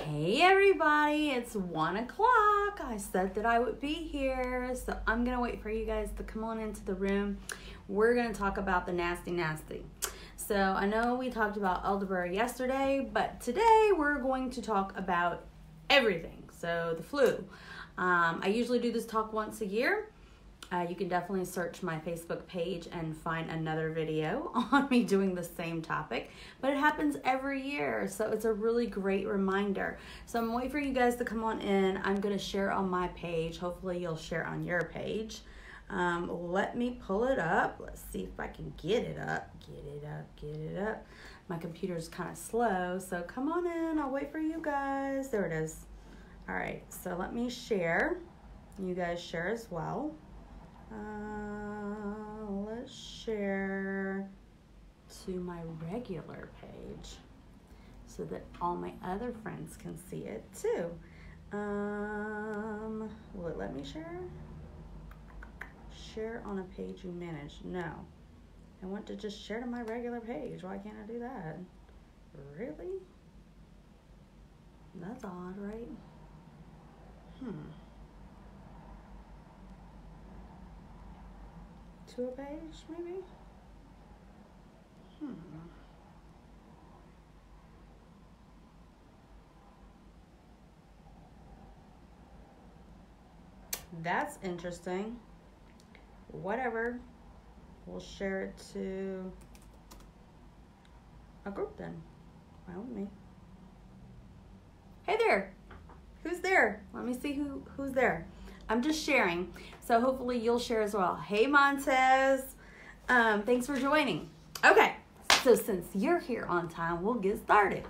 Hey everybody, it's 1 o'clock. I said that I would be here, so I'm gonna wait for you guys to come on into the room. We're gonna talk about the nasty. So I know we talked about elderberry yesterday, but today we're going to talk about everything. So the flu. I usually do this talk once a year. You can definitely search my Facebook page and find another video on me doing the same topic, but it happens every year, so it's a really great reminder. So I'm waiting for you guys to come on in. I'm going to share on my page. Hopefully you'll share on your page. Let me pull it up. Let's see if I can get it up. Get it up. My computer's kind of slow, so come on in. I'll wait for you guys. There it is. All right, so let me share. You guys share as well. Let's share to my regular page so that all my other friends can see it too. Will it let me share? Share on a page you manage. No. I want to just share to my regular page. Why can't I do that? Really? That's odd, right? To a page, maybe? That's interesting. Whatever. We'll share it to a group then. Fine with me. Hey there. Who's there? Let me see who's there. I'm just sharing, so hopefully you'll share as well. Hey, Montez. Thanks for joining. Okay, so since you're here on time, we'll get started.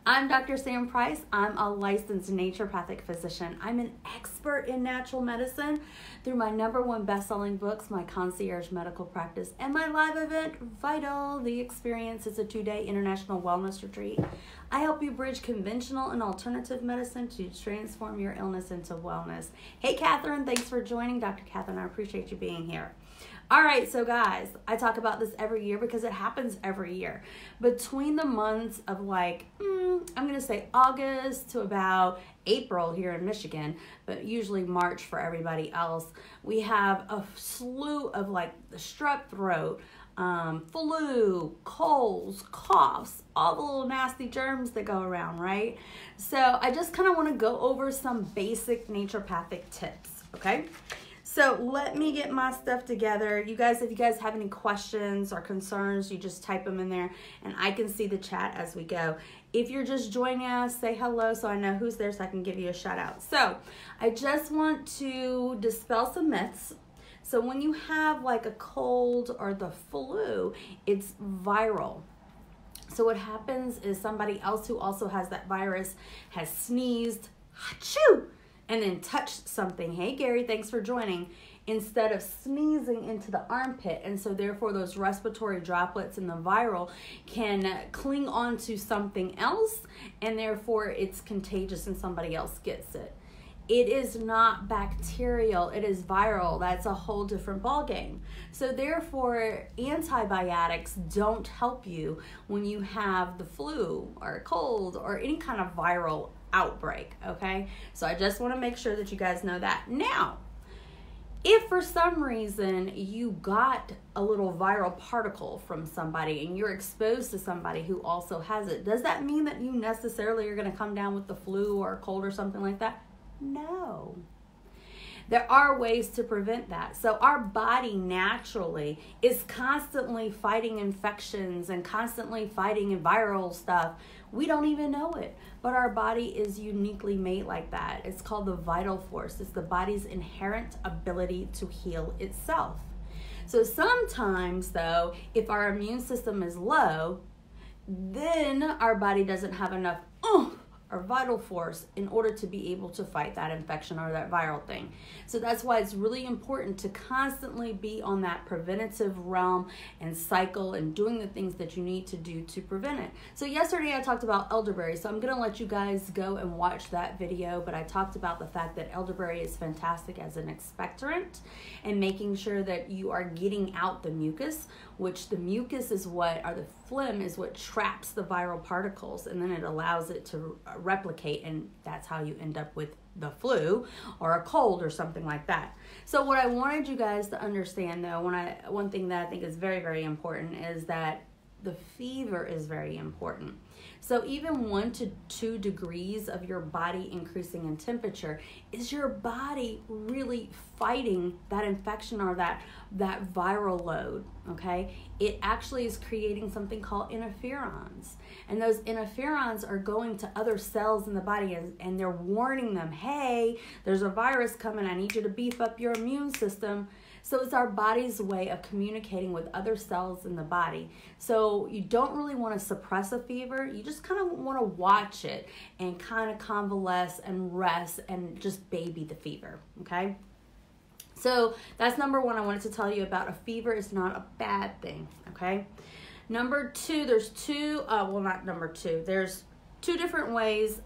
I'm Dr. Samm Price. I'm a licensed naturopathic physician. I'm an expert in natural medicine through my #1 best-selling books, my concierge medical practice, and my live event, Vital. The experience is a 2-day international wellness retreat. I help you bridge conventional and alternative medicine to transform your illness into wellness. Hey, Catherine, thanks for joining. Dr. Catherine, I appreciate you being here. All right, so guys, I talk about this every year because it happens every year. Between the months of I'm going to say August to about April here in Michigan, but usually March for everybody else, we have a slew of the strep throat, flu, colds, coughs, all the little nasty germs that go around, right? So I just kind of want to go over some basic naturopathic tips, okay? So let me get my stuff together. You guys, if you guys have any questions or concerns, you just type them in there and I can see the chat as we go. If you're just joining us, say hello so I know who's there so I can give you a shout out. So I just want to dispel some myths. So when you have a cold or the flu, it's viral. So what happens is somebody else who also has that virus has sneezed, achoo, and then touched something. Hey, Gary, thanks for joining. Instead of sneezing into the armpit, and so therefore those respiratory droplets in the viral can cling on to something else, and therefore it's contagious and somebody else gets it. It is not bacterial, it is viral. That's a whole different ballgame. So therefore, antibiotics don't help you when you have the flu or a cold or any kind of viral outbreak, okay? So I just want to make sure that you guys know that. Now, if for some reason you got a little viral particle from somebody and you're exposed to somebody who also has it, does that mean that you necessarily are going to come down with the flu or a cold or something like that? No. There are ways to prevent that. So our body naturally is constantly fighting infections and constantly fighting viral stuff. We don't even know it, but our body is uniquely made like that. It's called the vital force. It's the body's inherent ability to heal itself. So sometimes though, if our immune system is low, then our body doesn't have enough or vital force in order to be able to fight that infection or that viral thing. So that's why it's really important to constantly be on that preventative realm and cycle and doing the things that you need to do to prevent it. So yesterday I talked about elderberry, so I'm gonna let you guys go and watch that video, but I talked about the fact that elderberry is fantastic as an expectorant and making sure that you are getting out the mucus, which the mucus is what are the phlegm is what traps the viral particles, and then it allows it to replicate, and that's how you end up with the flu or a cold or something like that. So what I wanted you guys to understand, though, one thing that I think is very, very important is that the fever is very important. So even 1 to 2 degrees of your body increasing in temperature is your body really fighting that infection or that viral load, okay? It actually is creating something called interferons. And those interferons are going to other cells in the body, and they're warning them, hey, there's a virus coming. I need you to beef up your immune system. So it's our body's way of communicating with other cells in the body. So you don't really want to suppress a fever. You just kind of want to watch it and kind of convalesce and rest and just baby the fever, okay? So that's number 1 I wanted to tell you about. A fever is not a bad thing, okay? Number 2, there's there's 2 different ways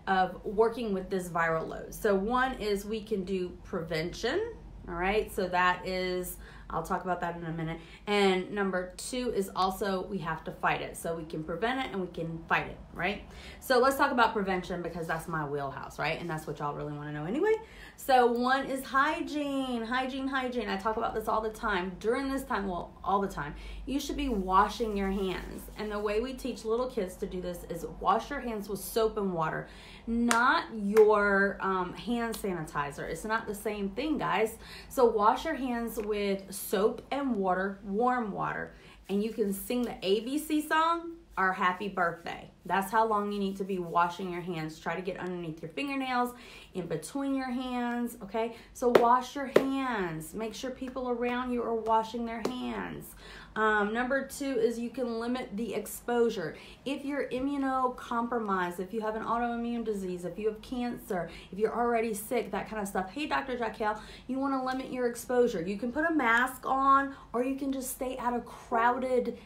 of working with this viral load. So one is we can do prevention. All right, so that is, I'll talk about that in a minute. And number 2 is also we have to fight it. So we can prevent it and we can fight it, right? So let's talk about prevention because that's my wheelhouse, right? And that's what y'all really want to know anyway. So one is hygiene. I talk about this all the time. During this time, well, all the time, you should be washing your hands. And the way we teach little kids to do this is wash your hands with soap and water, not your hand sanitizer. It's not the same thing, guys. So wash your hands with soap and water, warm water, and you can sing the ABC song or happy birthday. That's how long you need to be washing your hands. Try to get underneath your fingernails, in between your hands, okay? So wash your hands. Make sure people around you are washing their hands. Number 2 is you can limit the exposure. If you're immunocompromised, if you have an autoimmune disease, if you have cancer, if you're already sick, that kind of stuff. Hey, Dr. Jaquel, you want to limit your exposure. You can put a mask on, or you can just stay out of crowded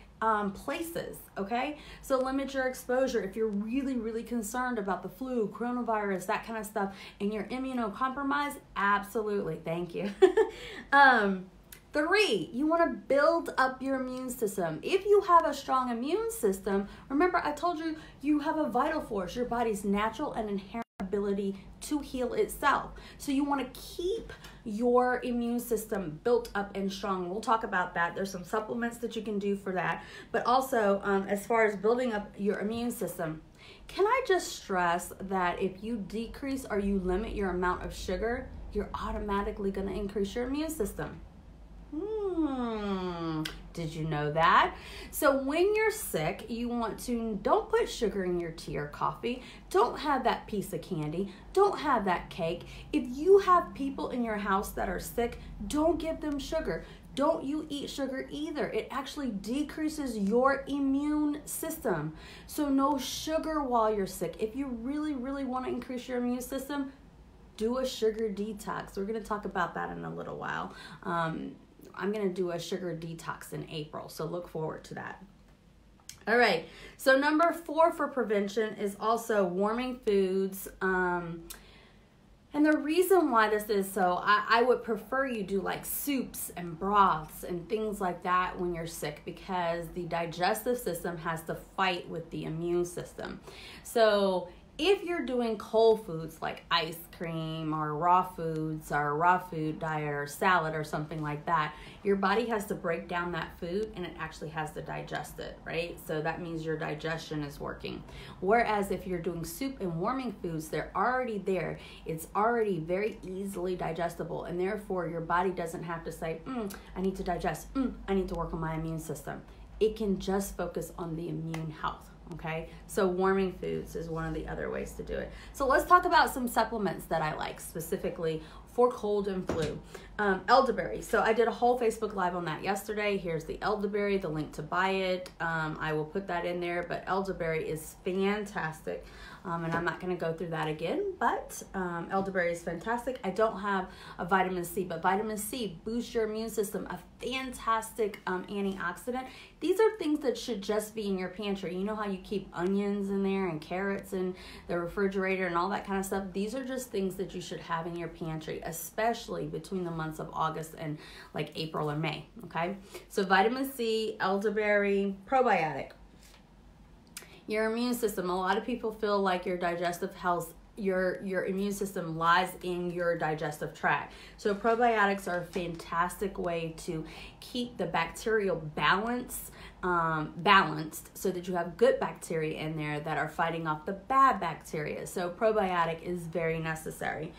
places, okay? So limit your exposure. If you're really, really concerned about the flu, coronavirus, that kind of stuff, and you're immunocompromised, absolutely. Thank you. 3, you want to build up your immune system. If you have a strong immune system, remember I told you, you have a vital force, your body's natural and inherent ability to heal itself. So you want to keep your immune system built up and strong. We'll talk about that. There's some supplements that you can do for that. But also, as far as building up your immune system, can I just stress that if you decrease or you limit your amount of sugar, you're automatically going to increase your immune system. Did you know that? So when you're sick, you want to, don't put sugar in your tea or coffee. Don't have that piece of candy. Don't have that cake. If you have people in your house that are sick, don't give them sugar. Don't you eat sugar either. It actually decreases your immune system. So no sugar while you're sick. If you really, really want to increase your immune system, do a sugar detox. We're going to talk about that in a little while. I'm going to do a sugar detox in April, so look forward to that. All right, so number 4 for prevention is also warming foods. And the reason why this is so, I would prefer you do like soups and broths and things like that when you're sick, because the digestive system has to fight with the immune system. So if you're doing cold foods like ice cream or raw foods or raw food diet or salad or something like that, your body has to break down that food and it actually has to digest it, right? So that means your digestion is working. Whereas if you're doing soup and warming foods, they're already there. It's already very easily digestible, and therefore your body doesn't have to say, I need to digest, I need to work on my immune system. It can just focus on the immune health. Okay, so warming foods is one of the other ways to do it. So let's talk about some supplements that I like specifically for cold and flu. Elderberry. So I did a whole Facebook Live on that yesterday. Here's the elderberry, the link to buy it. I will put that in there, but elderberry is fantastic. And I'm not going to go through that again, but elderberry is fantastic. I don't have a vitamin C, but vitamin C boosts your immune system, a fantastic antioxidant. These are things that should just be in your pantry. You know how you keep onions in there and carrots in the refrigerator and all that kind of stuff? These are just things that you should have in your pantry. especially between the months of August and like April or May, okay? So vitamin C, elderberry, probiotic. Your immune system. A lot of people feel like your digestive health, your immune system lies in your digestive tract. So probiotics are a fantastic way to keep the bacterial balance balanced, so that you have good bacteria in there that are fighting off the bad bacteria. So probiotic is very necessary.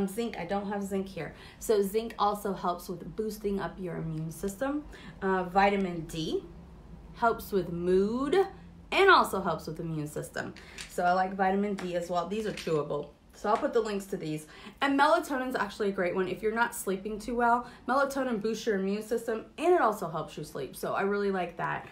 Zinc, I don't have zinc here. So zinc also helps with boosting up your immune system. Vitamin D helps with mood and also helps with the immune system. So I like vitamin D as well. These are chewable. So I'll put the links to these. And melatonin is actually a great one. If you're not sleeping too well, melatonin boosts your immune system and it also helps you sleep. So I really like that.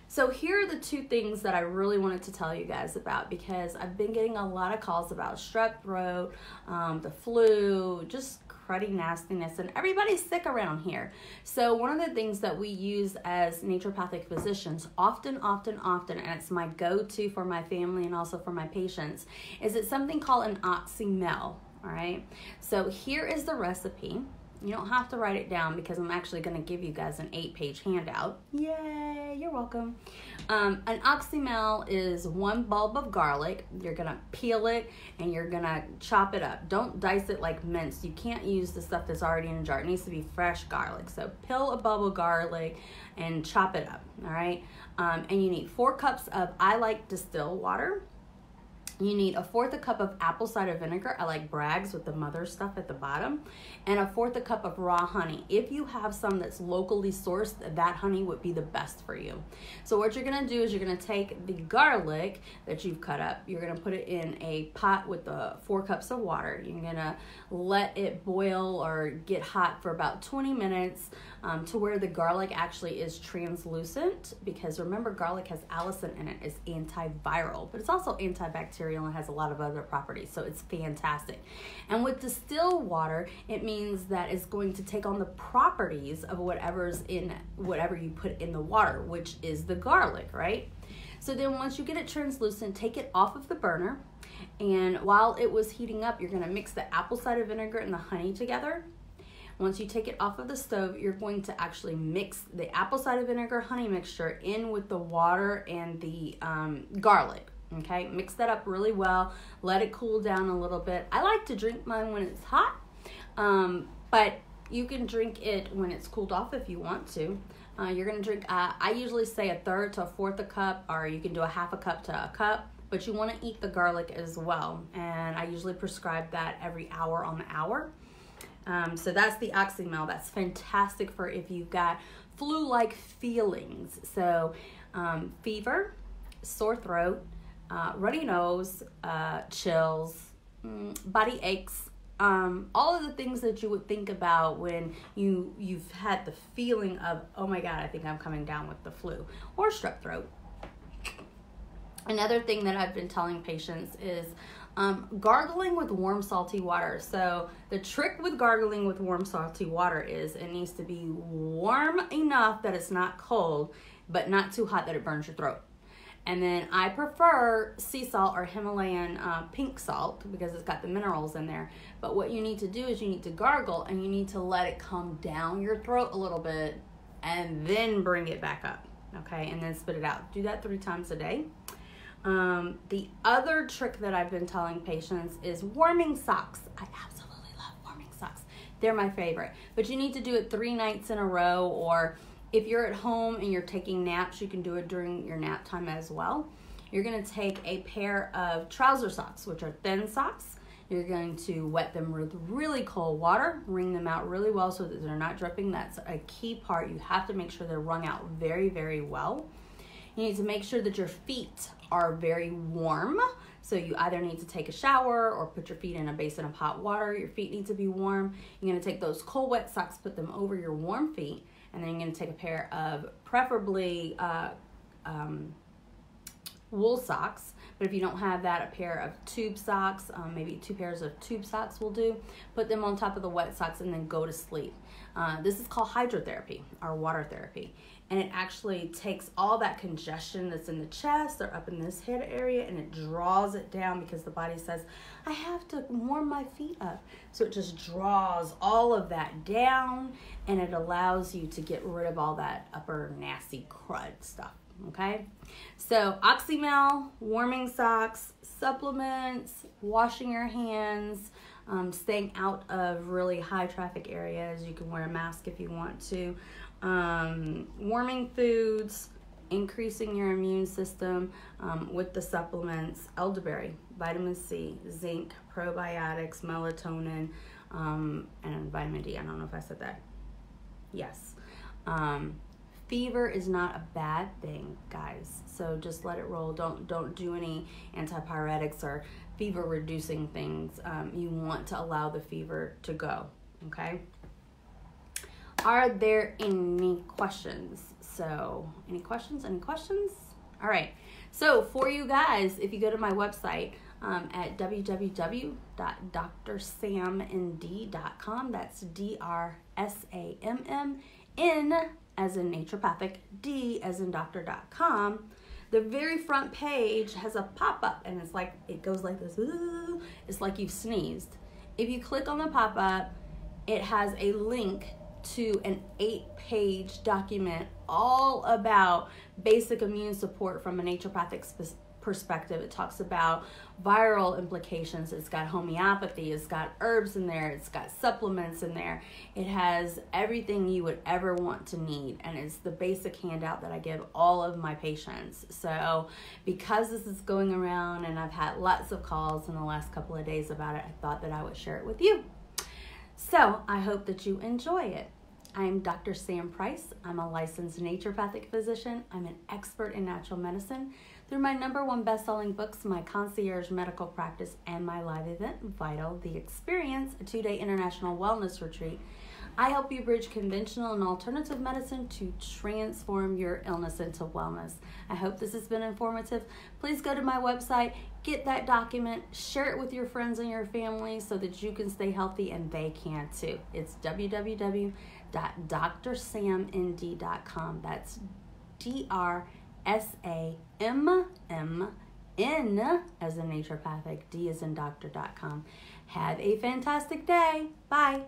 So here are the two things that I really wanted to tell you guys about, because I've been getting a lot of calls about strep throat, the flu, just cruddy nastiness, and everybody's sick around here. So one of the things that we use as naturopathic physicians often, and it's my go-to for my family and also for my patients, is it's something called an Oxymill, all right? So here is the recipe. You don't have to write it down because I'm actually going to give you guys an 8-page handout. Yay, you're welcome. An Oxymill is 1 bulb of garlic. You're going to peel it and you're going to chop it up. Don't dice it like minced. You can't use the stuff that's already in a jar. It needs to be fresh garlic. So peel a bulb of garlic and chop it up, all right? And you need 4 cups of, I like distilled water. You need 1/4 cup of apple cider vinegar. I like Bragg's with the mother stuff at the bottom. And 1/4 cup of raw honey. If you have some that's locally sourced, that honey would be the best for you. So what you're going to do is you're going to take the garlic that you've cut up. You're going to put it in a pot with the 4 cups of water. You're going to let it boil or get hot for about 20 minutes to where the garlic actually is translucent, because remember, garlic has allicin in it. It's antiviral, but it's also antibacterial and has a lot of other properties, so it's fantastic. And with distilled water, it means that it's going to take on the properties of whatever's in whatever you put in the water, which is the garlic, right? So then once you get it translucent, take it off of the burner, and while it was heating up, you're going to mix the apple cider vinegar and the honey together. Once you take it off of the stove, you're going to actually mix the apple cider vinegar honey mixture in with the water and the garlic. Okay, mix that up really well. Let it cool down a little bit. I like to drink mine when it's hot, but you can drink it when it's cooled off if you want to. You're going to drink, I usually say 1/3 to 1/4 a cup, or you can do 1/2 cup to a cup, but you want to eat the garlic as well. And I usually prescribe that every hour on the hour. So that's the Oxymill. That's fantastic for if you've got flu-like feelings. So fever, sore throat, runny nose, chills, body aches, all of the things that you would think about when you've had the feeling of, oh my God, I think I'm coming down with the flu or strep throat. Another thing that I've been telling patients is gargling with warm salty water. So the trick with gargling with warm salty water is it needs to be warm enough that it's not cold, but not too hot that it burns your throat. And then I prefer sea salt or Himalayan pink salt because it's got the minerals in there. But what you need to do is you need to gargle and you need to let it come down your throat a little bit and then bring it back up, okay? And then spit it out. Do that 3 times a day. The other trick that I've been telling patients is warming socks. I absolutely love warming socks. They're my favorite. But you need to do it 3 nights in a row, or if you're at home and you're taking naps, you can do it during your nap time as well. You're going to take a pair of trouser socks, which are thin socks. You're going to wet them with really cold water, wring them out really well so that they're not dripping. That's a key part. You have to make sure they're wrung out very, very well. You need to make sure that your feet are very warm. So you either need to take a shower or put your feet in a basin of hot water. Your feet need to be warm. You're going to take those cold, wet socks, put them over your warm feet, and then you're going to take a pair of preferably wool socks. But if you don't have that, a pair of tube socks, maybe 2 pairs of tube socks will do. Put them on top of the wet socks and then go to sleep. This is called hydrotherapy or water therapy. and it actually takes all that congestion that's in the chest or up in this head area, and it draws it down because the body says, I have to warm my feet up. So it just draws all of that down, and it allows you to get rid of all that upper nasty crud stuff. Okay, so Oxymill, warming socks, supplements, washing your hands, staying out of really high traffic areas. You can wear a mask if you want to. Warming foods, increasing your immune system with the supplements, elderberry, vitamin C, zinc, probiotics, melatonin, and vitamin D. I don't know if I said that. Yes. Fever is not a bad thing, guys. So just let it roll. Don't do any antipyretics or fever reducing things. You want to allow the fever to go. Okay. Are there any questions? So any questions? Any questions? All right. So for you guys, if you go to my website at www.drsammnd.com, that's DRSAMMN as in naturopathic, D as in doctor.com, the very front page has a pop-up, and it's like, it goes like this. It's like you've sneezed. If you click on the pop-up, it has a link to an 8-page document all about basic immune support from a naturopathic perspective. It talks about viral implications. It's got homeopathy. It's got herbs in there. It's got supplements in there. It has everything you would ever want to need, and it's the basic handout that I give all of my patients. So because this is going around and I've had lots of calls in the last couple of days about it, I thought that I would share it with you. So I hope that you enjoy it. I'm Dr. Samm Price. I'm a licensed naturopathic physician. I'm an expert in natural medicine. Through my #1 best-selling books, my concierge medical practice, and my live event, Vital the Experience, a 2-day international wellness retreat, I help you bridge conventional and alternative medicine to transform your illness into wellness. I hope this has been informative. Please go to my website, get that document, share it with your friends and your family so that you can stay healthy and they can too. It's www.drsammnd.com. That's DRSAMMN as in naturopathic, D as in doctor.com. Have a fantastic day. Bye.